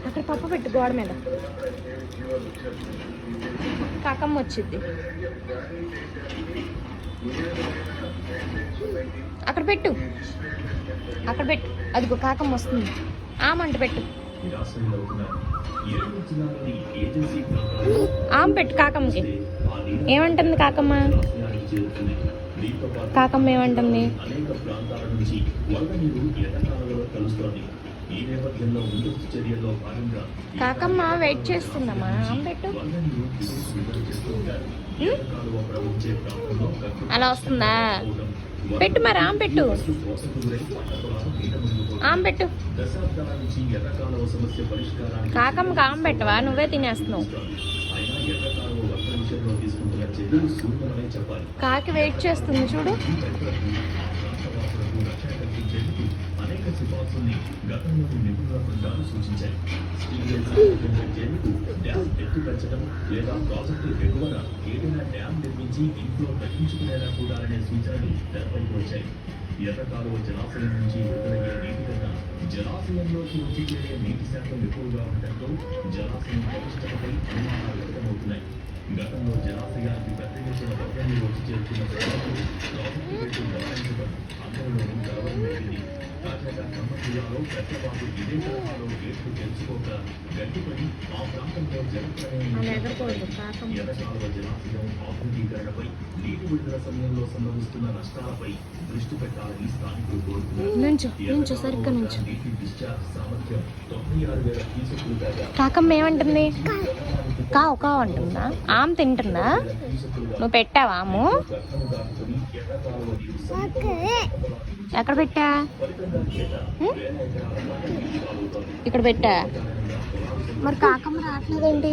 అక్కడ పప్పు పెట్టు గోడ మీద. కాకమ్మ వచ్చింది. అక్కడ పెట్టు, అక్కడ పెట్టు. అదిగో కాకమ్మ వస్తుంది. ఆమంట పెట్టు, ఆమె పెట్టు కాకమ్మకి. ఏమంటుంది కాకమ్మ? కాకమ్మ ఏమంటుంది? కాకమ్మ వెయిట్ చేస్తుందమ్మా. ఆమె పెట్టు. అలా వస్తుందా? పెట్టు మరి. ఆమె పెట్టు, ఆమె పెట్టు. కాకమ్మకి ఆమె పెట్టవా? నువ్వే తినేస్తున్నావు. కాకి వెయిట్ చేస్తుంది చూడు. లేదా ప్రాజెక్టు ఎగువన ఏదైనా డ్యామ్ నిర్మించి ఇంట్లో దక్కించుకునేలా చూడాలనే సూచనలు తెరపైకి వచ్చాయి. ఎర్రకాలువ జలాశయం నుంచి విడుదలయ్యే నీటి కన్నా జలాశయంలోకి వచ్చి చేరే నీటి శాతం ఎక్కువగా ఉండటంతో జలాశయం పటిష్టతపై అనుమానాలు వ్యక్తమవుతున్నాయి. గతంలో జలాశయానికి పెద్ద ఎత్తున వరద నీరు వచ్చి చేరుతున్న ప్రాజెక్టు రేటు బలాయించడం అందరిలోనూ కలవరం పెట్టింది. తాజాగా ఖమ్మం జిల్లాలో పెద్దవాళ్ళు ఇదే తరహాలో గేట్లు తెరుచుకోక గడ్డిపడి ఆ ప్రాంతంలో జలప్రలయం ఎర్రకాలువ జలాశయం ఆధునీకరణపై నీటి విడుదల సమయంలో సంభవిస్తున్న నష్టాలపై దృష్టి పెట్టాలని స్థానికులు కోరుతున్నారు. నీటి డిశ్చార్జ్ సామర్థ్యం 96,000 క్యూసెక్కులు కాగా కాకమ్మ ఏమంటుంది? కావు కావు అంటుందా? ఆమె తింటుందా? నువ్వు పెట్టావా? ఆము ఎక్కడ పెట్టా? ఇక్కడ పెట్టా. మరి కాకమ్మ రావట్లేదేంటి?